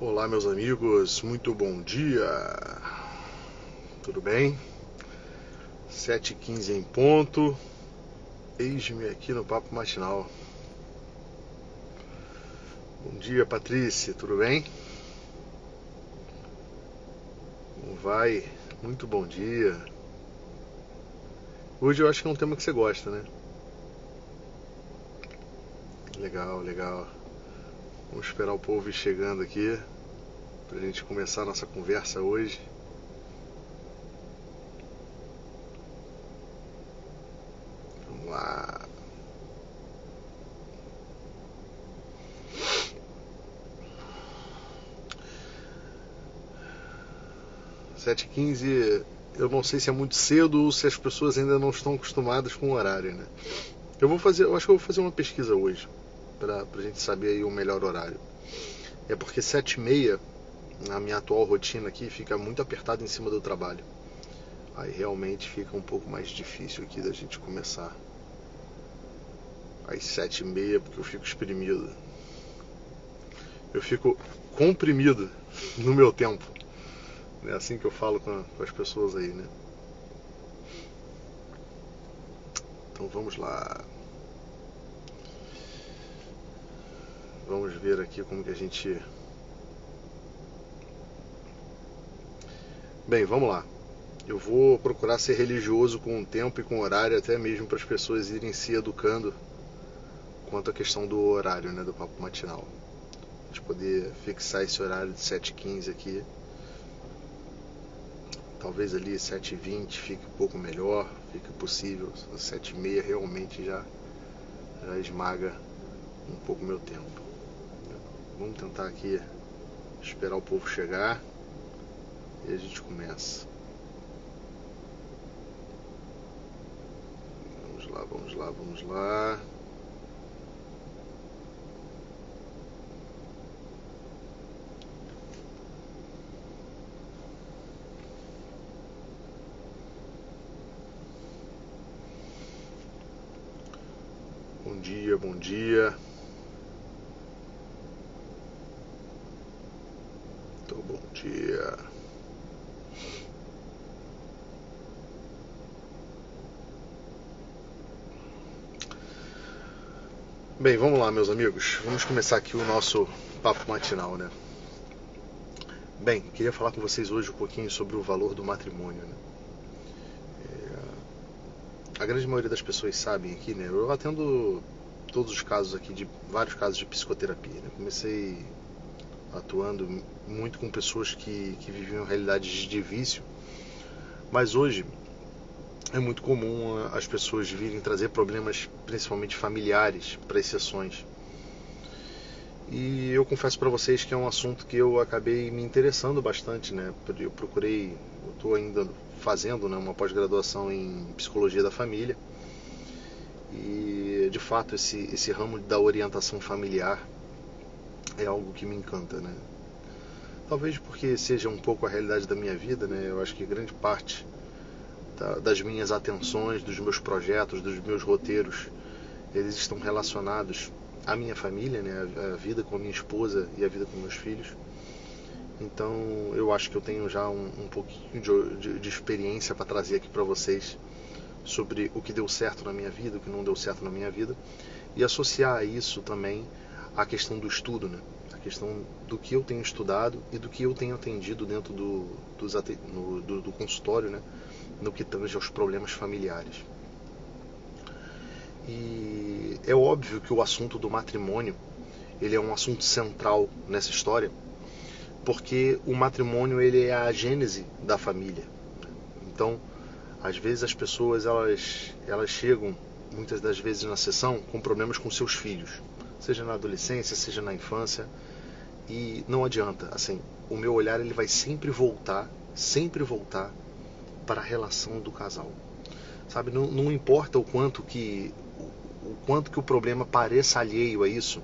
Olá, meus amigos, muito bom dia. Tudo bem? 7h15 em ponto. Eis-me aqui no Papo Matinal. Bom dia, Patrícia, tudo bem? Como vai? Muito bom dia. Hoje eu acho que é um tema que você gosta, né? Legal, legal. Vamos esperar o povo ir chegando aqui pra gente começar a nossa conversa hoje. Vamos lá. Sete h 15 eu não sei se é muito cedo ou se as pessoas ainda não estão acostumadas com o horário, né? Eu acho que eu vou fazer uma pesquisa hoje pra gente saber aí o melhor horário. É porque 7h30, na minha atual rotina aqui, fica muito apertado em cima do trabalho. Aí realmente fica um pouco mais difícil aqui da gente começar às 7h30, porque eu fico exprimido. Eu fico comprimido no meu tempo. É assim que eu falo com as pessoas aí, né? Então vamos lá. Vamos ver aqui como que a gente... Bem, vamos lá. Eu vou procurar ser religioso com o tempo e com o horário, até mesmo para as pessoas irem se educando quanto à questão do horário, né, do papo matinal. A gente poder fixar esse horário de 7h15 aqui. Talvez ali 7h20 fique um pouco melhor, fique possível. 7h30 realmente já esmaga um pouco o meu tempo. Vamos tentar aqui esperar o povo chegar e a gente começa. Vamos lá. Bom dia, bom dia. Bom dia. Bem, vamos lá, meus amigos. Vamos começar aqui o nosso papo matinal, né? Bem, queria falar com vocês hoje um pouquinho sobre o valor do matrimônio, né? A grande maioria das pessoas sabem aqui, né? Eu atendo todos os casos aqui, vários casos de psicoterapia, né? Comecei atuando muito com pessoas que viviam realidades de vício, mas hoje é muito comum as pessoas virem trazer problemas, principalmente familiares, para as sessões. E eu confesso para vocês que é um assunto que eu acabei me interessando bastante, né? Eu estou ainda fazendo, né, uma pós-graduação em psicologia da família. E de fato esse ramo da orientação familiar é algo que me encanta, né? Talvez porque seja um pouco a realidade da minha vida, né? Eu acho que grande parte das minhas atenções, dos meus projetos, dos meus roteiros, eles estão relacionados à minha família, né? A vida com a minha esposa e a vida com meus filhos. Então eu acho que eu tenho já um pouquinho de experiência para trazer aqui para vocês sobre o que deu certo na minha vida, o que não deu certo na minha vida, e associar a isso também a questão do estudo, né? A questão do que eu tenho estudado e do que eu tenho atendido dentro do consultório, né? No que tange aos problemas familiares. E é óbvio que o assunto do matrimônio ele é um assunto central nessa história, porque o matrimônio ele é a gênese da família. Então, às vezes as pessoas elas chegam muitas das vezes na sessão com problemas com seus filhos, seja na adolescência, seja na infância, e não adianta, assim, o meu olhar ele vai sempre voltar para a relação do casal. Sabe, não importa o quanto que o problema pareça alheio a isso,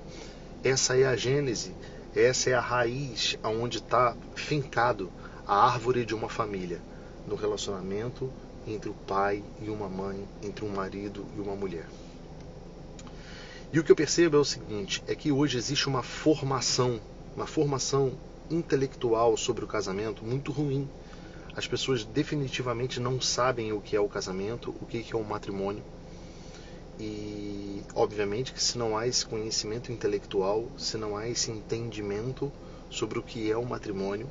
essa é a gênese, essa é a raiz aonde está fincado a árvore de uma família, no relacionamento entre o pai e uma mãe, entre um marido e uma mulher. E o que eu percebo é o seguinte, é que hoje existe uma formação intelectual sobre o casamento muito ruim. As pessoas definitivamente não sabem o que é o casamento, o que é o matrimônio. E obviamente que se não há esse conhecimento intelectual, se não há esse entendimento sobre o que é o matrimônio,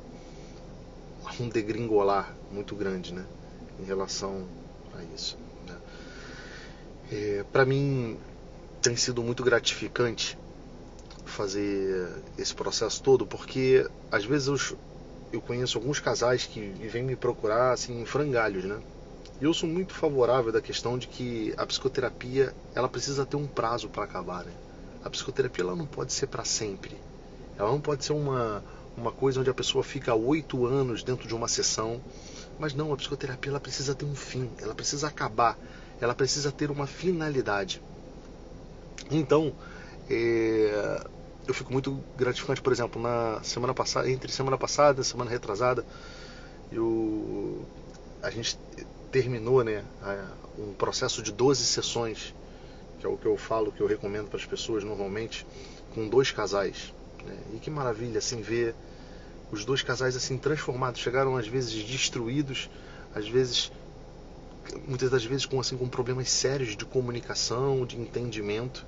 há um degringolar muito grande, né, em relação a isso, né. Para mim tem sido muito gratificante fazer esse processo todo, porque às vezes eu conheço alguns casais que vêm me procurar assim em frangalhos, né? E eu sou muito favorável da questão de que a psicoterapia ela precisa ter um prazo para acabar, né? A psicoterapia ela não pode ser para sempre. Ela não pode ser uma coisa onde a pessoa fica 8 anos dentro de uma sessão. Mas não, a psicoterapia ela precisa ter um fim, ela precisa acabar, ela precisa ter uma finalidade. Então, eu fico muito gratificante, por exemplo, na semana passada, entre semana passada e semana retrasada, a gente terminou, né, um processo de 12 sessões, que é o que eu falo, que eu recomendo para as pessoas normalmente, com 2 casais, né? E que maravilha assim ver os 2 casais assim transformados. Chegaram às vezes destruídos, às vezes, muitas das vezes com problemas sérios de comunicação, de entendimento,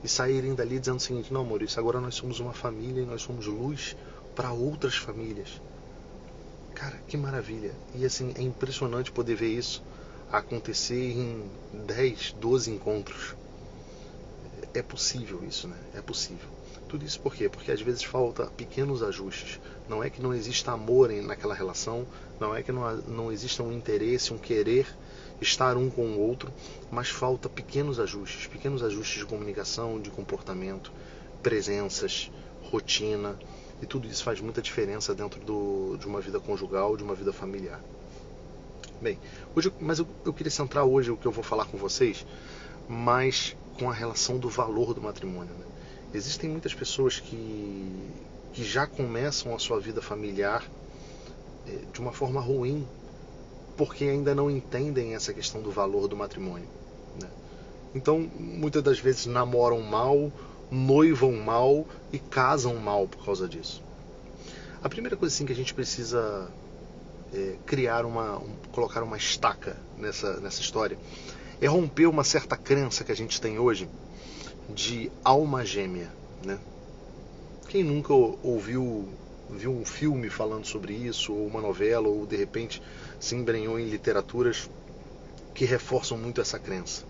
e saírem dali dizendo o seguinte: não, Maurício, agora nós somos uma família e nós somos luz para outras famílias. Cara, que maravilha. E assim, é impressionante poder ver isso acontecer em 10, 12 encontros. É possível isso, né? É possível. Tudo isso por quê? Porque às vezes falta pequenos ajustes. Não é que não exista amor naquela relação, não é que não exista um interesse, um querer estar um com o outro, mas falta pequenos ajustes de comunicação, de comportamento, presenças, rotina, e tudo isso faz muita diferença dentro de uma vida conjugal, de uma vida familiar. Bem, mas eu queria centrar hoje o que eu vou falar com vocês, mas com a relação do valor do matrimônio, né? Existem muitas pessoas que já começam a sua vida familiar de uma forma ruim, porque ainda não entendem essa questão do valor do matrimônio, né? Então, muitas das vezes namoram mal, noivam mal e casam mal por causa disso. A primeira coisa assim que a gente precisa colocar uma estaca nessa história é romper uma certa crença que a gente tem hoje de alma gêmea, né? Quem nunca viu um filme falando sobre isso, ou uma novela, ou de repente se embrenhou em literaturas que reforçam muito essa crença?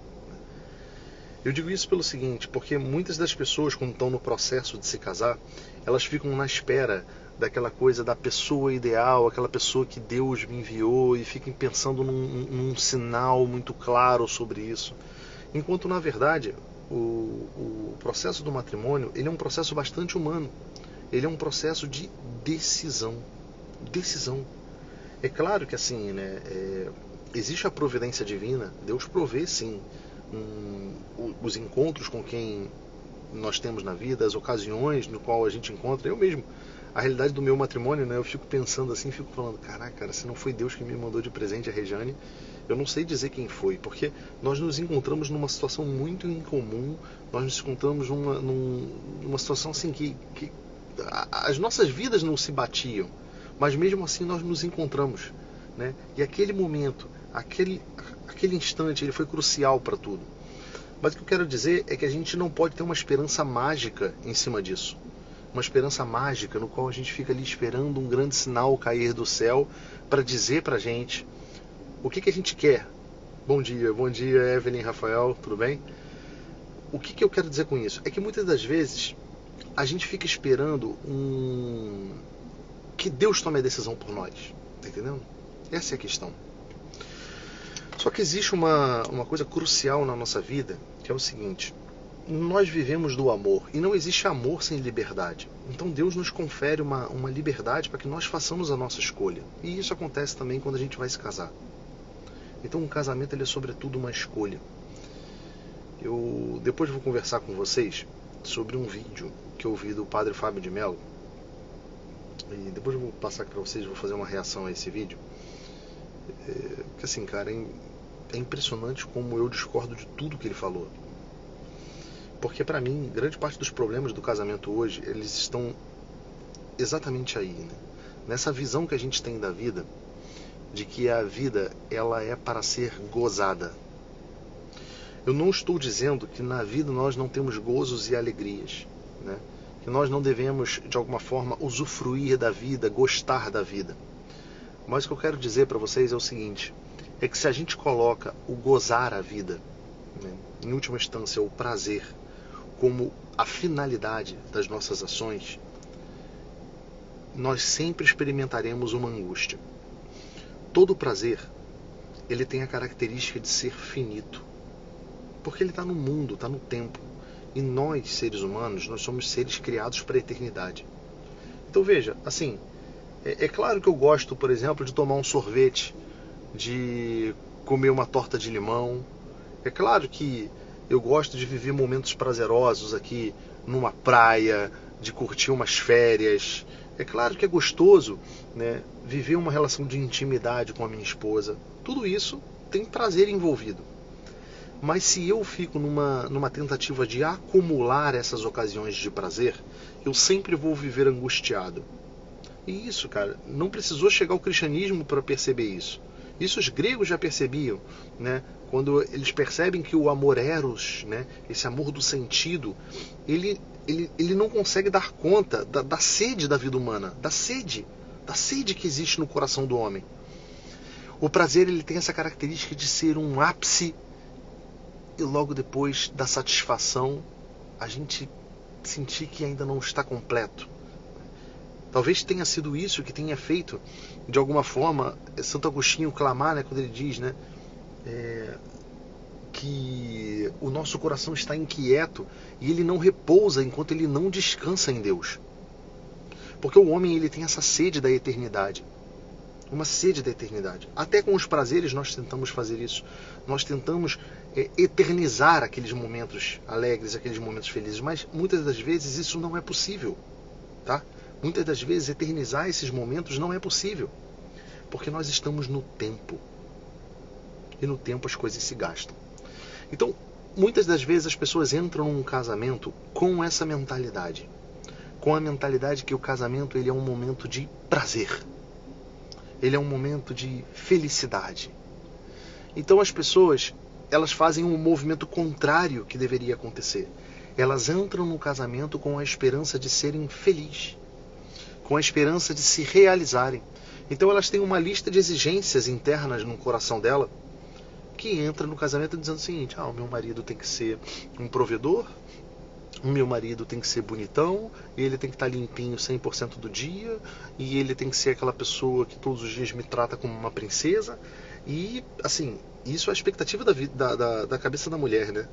Eu digo isso pelo seguinte, porque muitas das pessoas, quando estão no processo de se casar, elas ficam na espera daquela coisa da pessoa ideal, aquela pessoa que Deus me enviou, e fiquem pensando num sinal muito claro sobre isso. Enquanto, na verdade, o processo do matrimônio ele é um processo bastante humano. Ele é um processo de decisão. Decisão. É claro que assim, né, existe a providência divina, Deus provê sim os encontros com quem nós temos na vida, as ocasiões no qual a gente encontra. Eu mesmo, a realidade do meu matrimônio, né, eu fico pensando assim, fico falando, caraca, cara, se não foi Deus que me mandou de presente a Rejane, eu não sei dizer quem foi, porque nós nos encontramos numa situação muito incomum, nós nos encontramos numa situação assim que as nossas vidas não se batiam, mas mesmo assim nós nos encontramos, né? E aquele momento, aquele instante, ele foi crucial para tudo. Mas o que eu quero dizer é que a gente não pode ter uma esperança mágica em cima disso. Uma esperança mágica no qual a gente fica ali esperando um grande sinal cair do céu para dizer pra gente o que a gente quer. Bom dia, Evelyn, Rafael, tudo bem? O que eu quero dizer com isso? É que muitas das vezes a gente fica esperando que Deus tome a decisão por nós. Tá entendendo? Essa é a questão. Só que existe uma coisa crucial na nossa vida, que é o seguinte: nós vivemos do amor, e não existe amor sem liberdade. Então Deus nos confere uma liberdade para que nós façamos a nossa escolha. E isso acontece também quando a gente vai se casar. Então um casamento ele é sobretudo uma escolha. Eu depois vou conversar com vocês sobre um vídeo que eu vi do Padre Fábio de Mello. E depois eu vou passar aqui para vocês, vou fazer uma reação a esse vídeo. Porque assim, cara, é impressionante como eu discordo de tudo que ele falou. Porque para mim, grande parte dos problemas do casamento hoje, eles estão exatamente aí, né? Nessa visão que a gente tem da vida, de que a vida ela é para ser gozada. Eu não estou dizendo que na vida nós não temos gozos e alegrias, né? Que nós não devemos, de alguma forma, usufruir da vida, gostar da vida. Mas o que eu quero dizer para vocês é o seguinte, é que se a gente coloca o gozar a vida, né, em última instância o prazer, como a finalidade das nossas ações, nós sempre experimentaremos uma angústia. Todo prazer, ele tem a característica de ser finito, porque ele está no mundo, está no tempo. E nós, seres humanos, nós somos seres criados para a eternidade. Então veja, assim, é claro que eu gosto, por exemplo, de tomar um sorvete, de comer uma torta de limão. É claro que eu gosto de viver momentos prazerosos aqui numa praia, de curtir umas férias. É claro que é gostoso, né, viver uma relação de intimidade com a minha esposa. Tudo isso tem prazer envolvido. Mas se eu fico numa tentativa de acumular essas ocasiões de prazer, eu sempre vou viver angustiado. E isso, cara, não precisou chegar ao cristianismo para perceber isso. Isso os gregos já percebiam, né? Quando eles percebem que o amor eros, né, esse amor do sentido, ele não consegue dar conta da sede da vida humana, da sede que existe no coração do homem. O prazer, ele tem essa característica de ser um ápice, e logo depois da satisfação a gente sentir que ainda não está completo. Talvez tenha sido isso que tenha feito, de alguma forma, Santo Agostinho clamar, né, quando ele diz, né, que o nosso coração está inquieto e ele não repousa enquanto ele não descansa em Deus. Porque o homem, ele tem essa sede da eternidade. Uma sede da eternidade. Até com os prazeres nós tentamos fazer isso. Nós tentamos eternizar aqueles momentos alegres, aqueles momentos felizes, mas muitas das vezes isso não é possível, tá? Muitas das vezes eternizar esses momentos não é possível, porque nós estamos no tempo, e no tempo as coisas se gastam. Então, muitas das vezes as pessoas entram num casamento com essa mentalidade, com a mentalidade que o casamento, ele é um momento de prazer, ele é um momento de felicidade. Então as pessoas, elas fazem um movimento contrário que deveria acontecer. Elas entram no casamento com a esperança de serem felizes, com a esperança de se realizarem. Então elas têm uma lista de exigências internas no coração dela, que entra no casamento dizendo o seguinte: o meu marido tem que ser um provedor, o meu marido tem que ser bonitão, e ele tem que estar limpinho 100% do dia, e ele tem que ser aquela pessoa que todos os dias me trata como uma princesa. E, assim, isso é a expectativa da cabeça da mulher, né?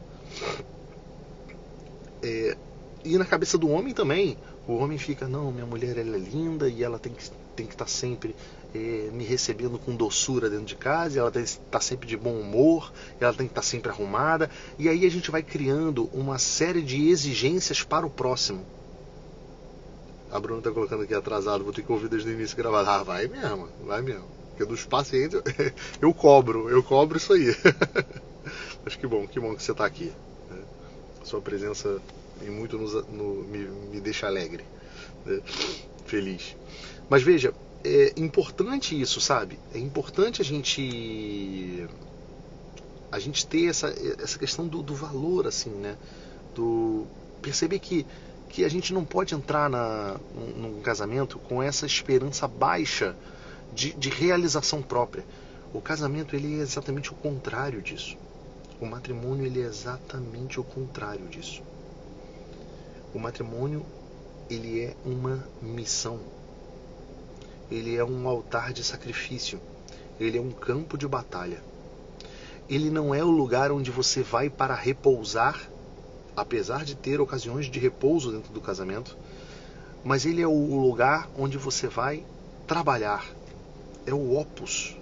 E na cabeça do homem também. O homem fica, não, minha mulher, ela é linda, e ela tem que estar sempre me recebendo com doçura dentro de casa, ela tem que estar sempre de bom humor, ela tem que estar sempre arrumada. E aí a gente vai criando uma série de exigências para o próximo. A Bruna está colocando aqui atrasado, vou ter que ouvir desde o início gravado. Vai mesmo. Porque dos pacientes eu cobro isso aí. Mas que bom que você está aqui. Sua presença muito me deixa alegre, né? Feliz. Mas veja, é importante isso, sabe? É importante a gente ter essa questão do valor, assim, né? Perceber que a gente não pode entrar num casamento com essa esperança baixa de realização própria. O casamento, ele é exatamente o contrário disso. O matrimônio, ele é exatamente o contrário disso. O matrimônio, ele é uma missão. Ele é um altar de sacrifício. Ele é um campo de batalha. Ele não é o lugar onde você vai para repousar, apesar de ter ocasiões de repouso dentro do casamento, mas ele é o lugar onde você vai trabalhar. É o opus,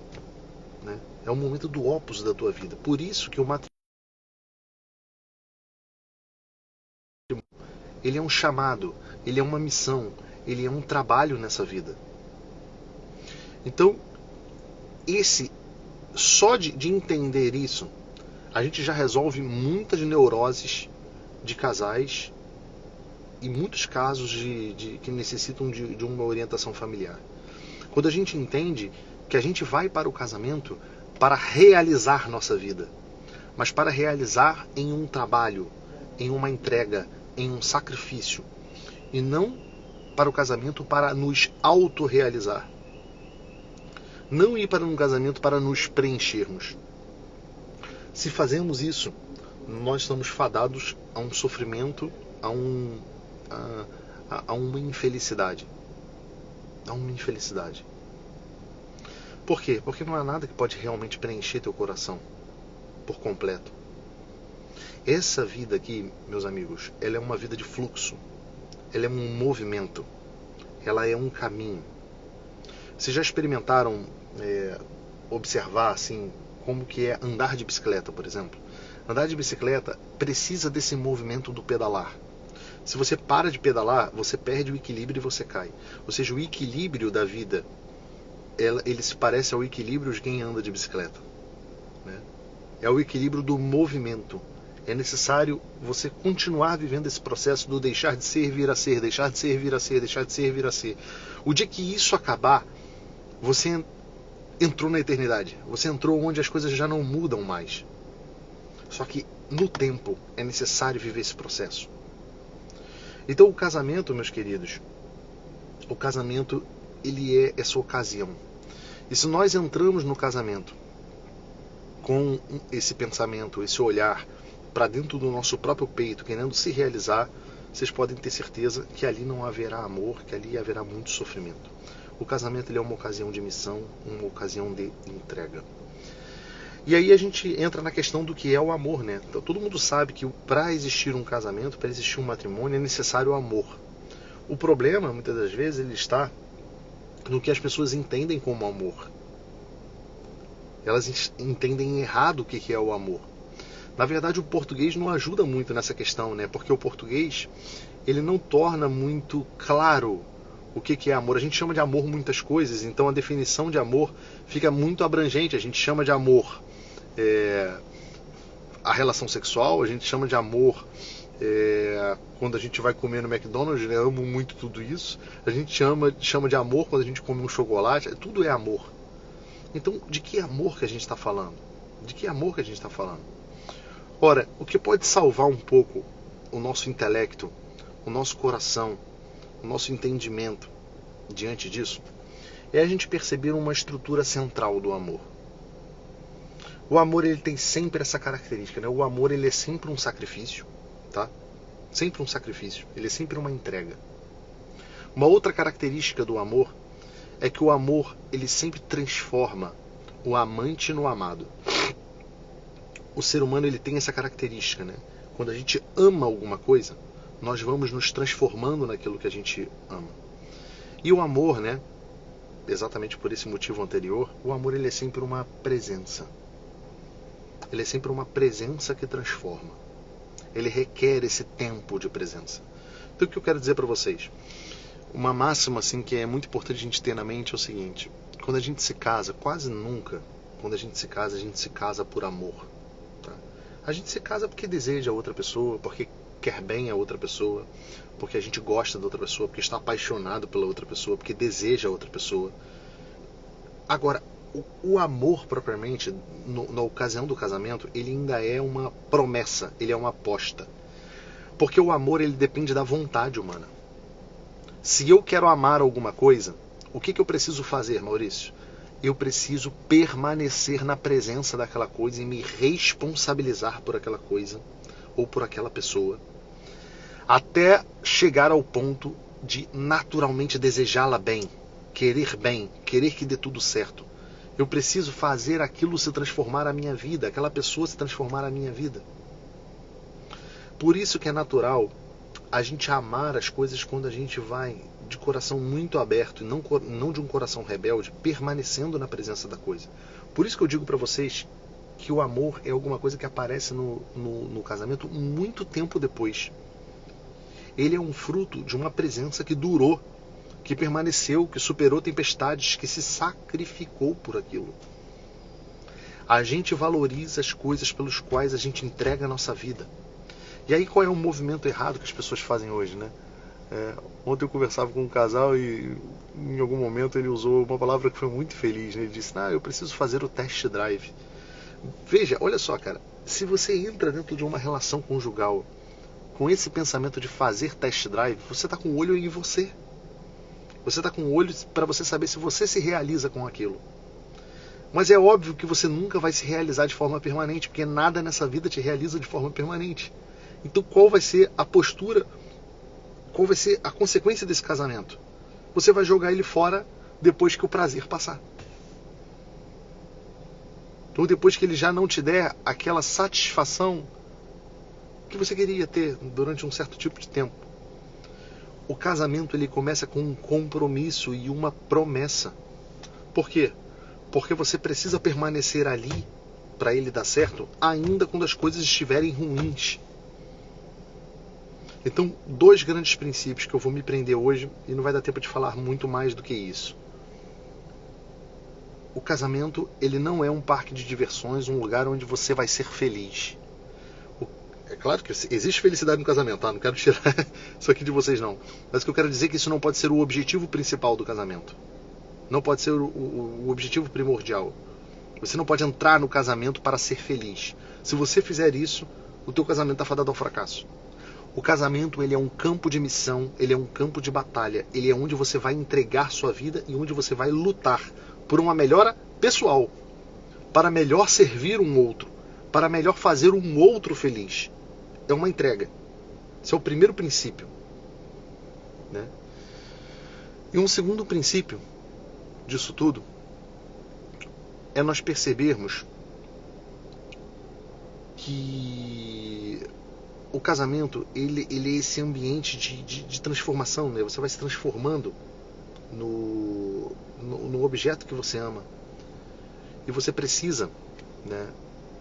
né? É o momento do opus da tua vida. Por isso que o matrimônio, ele é um chamado, ele é uma missão, ele é um trabalho nessa vida. Então, só de entender isso, a gente já resolve muitas neuroses de casais e muitos casos que necessitam de uma orientação familiar. Quando a gente entende que a gente vai para o casamento para realizar nossa vida, mas para realizar em um trabalho, em uma entrega, em um sacrifício, e não para o casamento para nos autorrealizar. Não ir para um casamento para nos preenchermos. Se fazemos isso, nós estamos fadados a um sofrimento, a uma infelicidade. A uma infelicidade. Por quê? Porque não há nada que pode realmente preencher teu coração por completo. Essa vida aqui, meus amigos, ela é uma vida de fluxo. Ela é um movimento. Ela é um caminho. Vocês já experimentaram observar assim como que é andar de bicicleta, por exemplo? Andar de bicicleta precisa desse movimento do pedalar. Se você para de pedalar, você perde o equilíbrio e você cai. Ou seja, o equilíbrio da vida, ele se parece ao equilíbrio de quem anda de bicicleta, né? É o equilíbrio do movimento. É necessário você continuar vivendo esse processo do deixar de ser, vir a ser, deixar de ser, vir a ser, deixar de ser, vir a ser. O dia que isso acabar, você entrou na eternidade. Você entrou onde as coisas já não mudam mais. Só que no tempo é necessário viver esse processo. Então o casamento, meus queridos, o casamento, ele é essa ocasião. E se nós entramos no casamento com esse pensamento, esse olhar para dentro do nosso próprio peito, querendo se realizar, vocês podem ter certeza que ali não haverá amor, que ali haverá muito sofrimento. O casamento, ele é uma ocasião de missão, uma ocasião de entrega. E aí a gente entra na questão do que é o amor, né? Então, todo mundo sabe que para existir um casamento, para existir um matrimônio, é necessário o amor. O problema, muitas das vezes, ele está no que as pessoas entendem como amor. Elas entendem errado o que é o amor. Na verdade, o português não ajuda muito nessa questão, né? Porque o português, ele não torna muito claro o que é amor. A gente chama de amor muitas coisas, então a definição de amor fica muito abrangente. A gente chama de amor a relação sexual, a gente chama de amor quando a gente vai comer no McDonald's, né? Eu amo muito tudo isso. A gente chama de amor quando a gente come um chocolate, tudo é amor. Então, de que amor que a gente está falando? De que amor que a gente está falando? Ora, o que pode salvar um pouco o nosso intelecto, o nosso coração, o nosso entendimento diante disso, é a gente perceber uma estrutura central do amor. O amor, ele tem sempre essa característica, né? O amor, ele é sempre um sacrifício, tá? Sempre um sacrifício, ele é sempre uma entrega. Uma outra característica do amor é que o amor, ele sempre transforma o amante no amado. O ser humano, ele tem essa característica, né? Quando a gente ama alguma coisa, nós vamos nos transformando naquilo que a gente ama. E o amor, né? Exatamente por esse motivo anterior, o amor, ele é sempre uma presença. Ele é sempre uma presença que transforma. Ele requer esse tempo de presença. Então o que eu quero dizer para vocês? Uma máxima assim, que é muito importante a gente ter na mente é o seguinte: quando a gente se casa, quase nunca, quando a gente se casa por amor. Tá? A gente se casa porque deseja a outra pessoa, porque quer bem a outra pessoa, porque a gente gosta da outra pessoa, porque está apaixonado pela outra pessoa, porque deseja a outra pessoa. Agora, o amor propriamente, na ocasião do casamento, ele ainda é uma promessa, ele é uma aposta. Porque o amor, ele depende da vontade humana. Se eu quero amar alguma coisa, o que eu preciso fazer, Maurício? Eu preciso permanecer na presença daquela coisa e me responsabilizar por aquela coisa ou por aquela pessoa, até chegar ao ponto de naturalmente desejá-la bem, querer que dê tudo certo. Eu preciso fazer aquilo se transformar a minha vida, aquela pessoa se transformar a minha vida. Por isso que é natural a gente amar as coisas quando a gente vai de coração muito aberto e não de um coração rebelde, permanecendo na presença da coisa. Por isso que eu digo para vocês que o amor é alguma coisa que aparece no casamento muito tempo depois. Ele é um fruto de uma presença que durou, que permaneceu, que superou tempestades, que se sacrificou por aquilo. A gente valoriza as coisas pelas quais a gente entrega a nossa vida. E aí qual é o movimento errado que as pessoas fazem hoje, né? Ontem eu conversava com um casal e em algum momento ele usou uma palavra que foi muito feliz, né? Ele disse, eu preciso fazer o test drive. Veja, olha só, cara, se você entra dentro de uma relação conjugal com esse pensamento de fazer test drive, você está com o olho em você. Você está com o olho para você saber se você se realiza com aquilo. Mas é óbvio que você nunca vai se realizar de forma permanente, porque nada nessa vida te realiza de forma permanente. Então qual vai ser a postura, qual vai ser a consequência desse casamento? Você vai jogar ele fora depois que o prazer passar. Ou depois que ele já não te der aquela satisfação que você queria ter durante um certo tipo de tempo. O casamento ele começa com um compromisso e uma promessa. Por quê? Porque você precisa permanecer ali para ele dar certo, ainda quando as coisas estiverem ruins. Então, 2 grandes princípios que eu vou me prender hoje, e não vai dar tempo de falar muito mais do que isso. O casamento, ele não é um parque de diversões, um lugar onde você vai ser feliz. É claro que existe felicidade no casamento, tá? Não quero tirar isso aqui de vocês, não. Mas o que eu quero dizer é que isso não pode ser o objetivo principal do casamento. Não pode ser o objetivo primordial. Você não pode entrar no casamento para ser feliz. Se você fizer isso, o teu casamento está fadado ao fracasso. O casamento ele é um campo de missão, ele é um campo de batalha. Ele é onde você vai entregar sua vida e onde você vai lutar por uma melhora pessoal, para melhor servir um outro, para melhor fazer um outro feliz. É uma entrega. Esse é o primeiro princípio, né? E um segundo princípio disso tudo é nós percebermos que o casamento ele é esse ambiente de transformação, né? Você vai se transformando no objeto que você ama. E você precisa, né,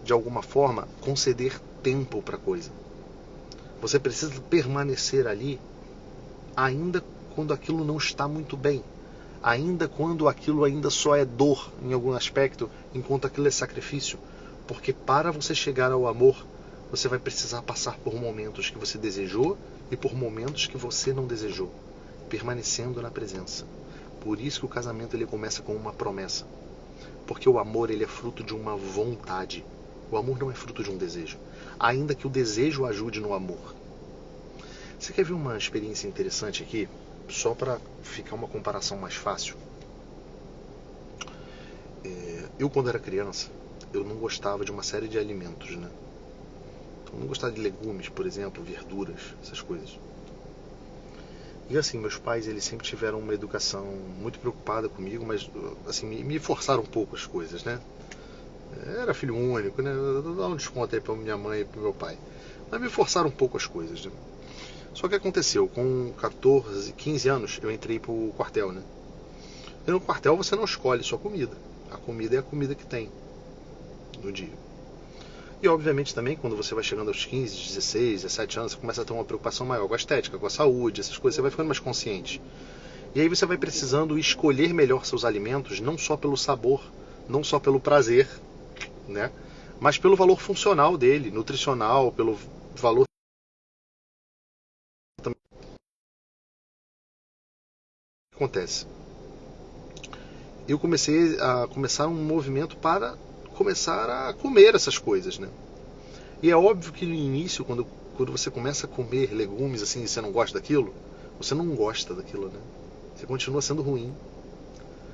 de alguma forma, conceder tempo para a coisa. Você precisa permanecer ali, ainda quando aquilo não está muito bem. Ainda quando aquilo ainda só é dor em algum aspecto, enquanto aquilo é sacrifício. Porque para você chegar ao amor, você vai precisar passar por momentos que você desejou e por momentos que você não desejou, permanecendo na presença. Por isso que o casamento ele começa com uma promessa. Porque o amor ele é fruto de uma vontade. O amor não é fruto de um desejo. Ainda que o desejo ajude no amor. Você quer ver uma experiência interessante aqui? Só para ficar uma comparação mais fácil. Eu quando era criança, eu não gostava de uma série de alimentos, né? Então, eu não gostava de legumes, por exemplo, verduras, essas coisas. E assim, meus pais eles sempre tiveram uma educação muito preocupada comigo, mas assim, me forçaram um pouco as coisas, né? Era filho único, né? Dá um desconto aí pra minha mãe e pro meu pai. Mas me forçaram um pouco as coisas, né? Só que aconteceu, com 14, 15 anos eu entrei pro quartel, né? E no quartel você não escolhe sua comida. A comida é a comida que tem no dia. E obviamente também quando você vai chegando aos 15, 16, 17 anos, você começa a ter uma preocupação maior com a estética, com a saúde, essas coisas, você vai ficando mais consciente. E aí você vai precisando escolher melhor seus alimentos, não só pelo sabor, não só pelo prazer, né? Mas pelo valor funcional dele, nutricional, pelo valor também. O que acontece? Eu comecei a começar um movimento para começar a comer essas coisas, né? E é óbvio que no início, quando você começa a comer legumes assim e você não gosta daquilo, você não gosta daquilo, né? Você continua sendo ruim.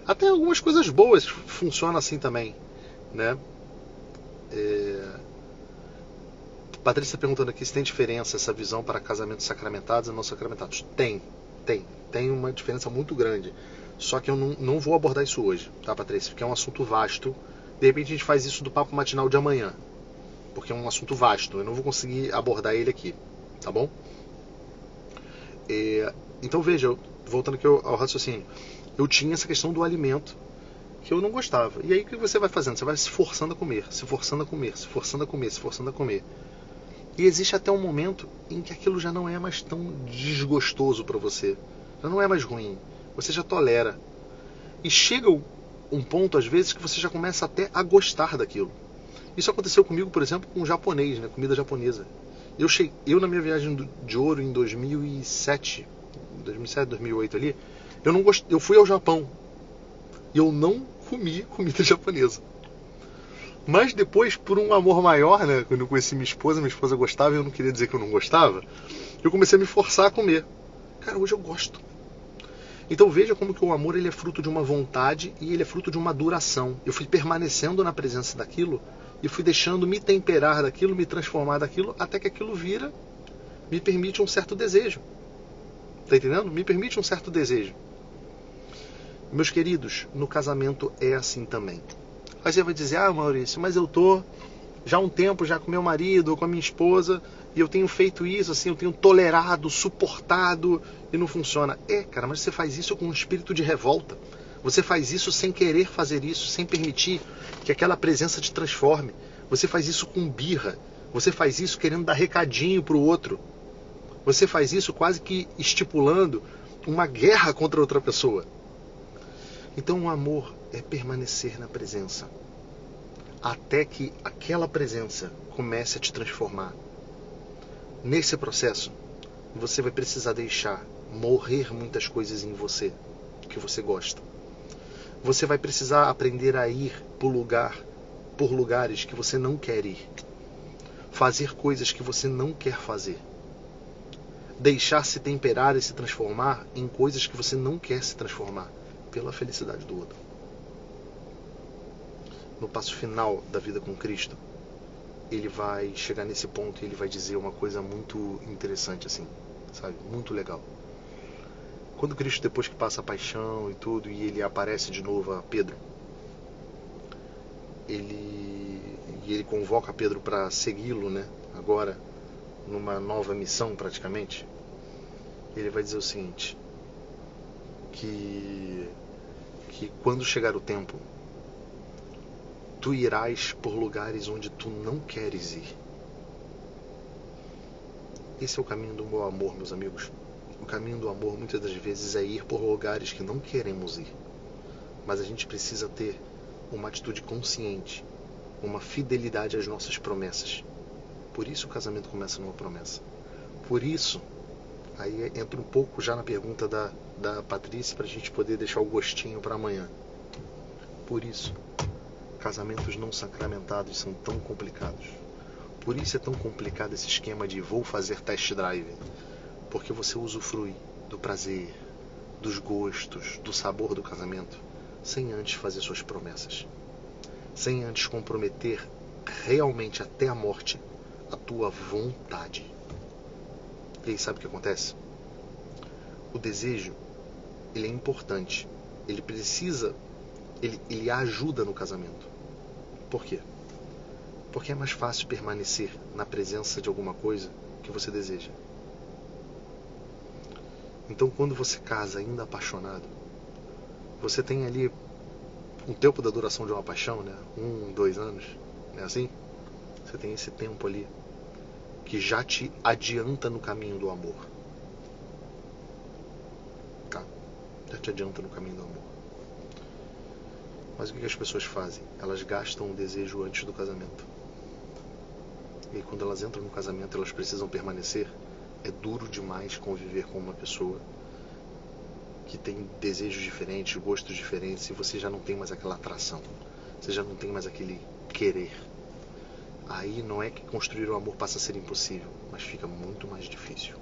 Até algumas coisas boas funcionam assim também, né? Patrícia perguntando aqui se tem diferença essa visão para casamentos sacramentados e não sacramentados. Tem uma diferença muito grande. Só que eu não vou abordar isso hoje, tá, Patrícia? Porque é um assunto vasto. De repente a gente faz isso do papo matinal de amanhã, porque é um assunto vasto. Eu não vou conseguir abordar ele aqui, tá bom? Então veja, voltando aqui ao raciocínio, eu tinha essa questão do alimento que eu não gostava. E aí o que você vai fazendo? Você vai se forçando a comer, se forçando a comer, se forçando a comer, se forçando a comer. E existe até um momento em que aquilo já não é mais tão desgostoso para você. Já não é mais ruim. Você já tolera. E chega um ponto, às vezes, que você já começa até a gostar daquilo. Isso aconteceu comigo, por exemplo, com japonês, né? Comida japonesa. Eu na minha viagem de ouro em 2007, 2007, 2008 ali, eu fui ao Japão e eu não comi comida japonesa. Mas depois, por um amor maior, né, quando eu conheci minha esposa gostava e eu não queria dizer que eu não gostava, eu comecei a me forçar a comer. Cara, hoje eu gosto. Então veja como que o amor ele é fruto de uma vontade e ele é fruto de uma duração. Eu fui permanecendo na presença daquilo e fui deixando me temperar daquilo, me transformar daquilo, até que aquilo me permite um certo desejo. Tá entendendo? Me permite um certo desejo. Meus queridos, no casamento é assim também. Aí você vai dizer, Maurício, mas eu tô já há um tempo já com meu marido ou com a minha esposa e eu tenho feito isso, assim, eu tenho tolerado, suportado e não funciona. Cara, mas você faz isso com um espírito de revolta. Você faz isso sem querer fazer isso, sem permitir que aquela presença te transforme. Você faz isso com birra. Você faz isso querendo dar recadinho pro outro. Você faz isso quase que estipulando uma guerra contra outra pessoa. Então o amor é permanecer na presença até que aquela presença comece a te transformar. Nesse processo, você vai precisar deixar morrer muitas coisas em você que você gosta. Você vai precisar aprender a ir por lugares que você não quer ir. Fazer coisas que você não quer fazer. Deixar se temperar e se transformar em coisas que você não quer se transformar, pela felicidade do outro. No passo final da vida com Cristo, ele vai chegar nesse ponto e ele vai dizer uma coisa muito interessante, assim, sabe? Muito legal. Quando Cristo, depois que passa a paixão e tudo, e ele aparece de novo a Pedro, ele convoca Pedro para segui-lo, né? Agora, numa nova missão praticamente, ele vai dizer o seguinte, que quando chegar o tempo, tu irás por lugares onde tu não queres ir. Esse é o caminho do meu amor, meus amigos. O caminho do amor muitas das vezes é ir por lugares que não queremos ir. Mas a gente precisa ter uma atitude consciente, uma fidelidade às nossas promessas. Por isso o casamento começa numa promessa. Por isso, aí entra um pouco já na pergunta da Patrícia, para a gente poder deixar o gostinho para amanhã. Por isso, casamentos não sacramentados são tão complicados. Por isso é tão complicado esse esquema de vou fazer test drive. Porque você usufrui do prazer, dos gostos, do sabor do casamento, sem antes fazer suas promessas. Sem antes comprometer realmente até a morte a tua vontade. E aí sabe o que acontece? O desejo, ele é importante. Ele precisa, ele ajuda no casamento. Por quê? Porque é mais fácil permanecer na presença de alguma coisa que você deseja. Então, quando você casa ainda apaixonado, você tem ali um tempo da duração de uma paixão, né? 1, 2 anos, não é assim? Você tem esse tempo ali que já te adianta no caminho do amor. Tá? Já te adianta no caminho do amor. Mas o que as pessoas fazem? Elas gastam o desejo antes do casamento. E quando elas entram no casamento, elas precisam permanecer. É duro demais conviver com uma pessoa que tem desejos diferentes, gostos diferentes, e você já não tem mais aquela atração. Você já não tem mais aquele querer. Aí não é que construir o amor passa a ser impossível, mas fica muito mais difícil.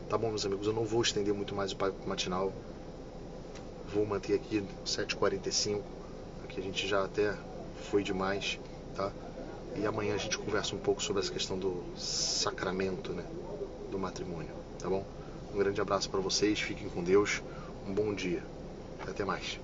Tá bom, meus amigos, eu não vou estender muito mais o papo matinal. Vou manter aqui 7h45. Aqui a gente já até foi demais, tá? E amanhã a gente conversa um pouco sobre essa questão do sacramento, né? Do matrimônio, tá bom? Um grande abraço para vocês, fiquem com Deus, um bom dia, até mais.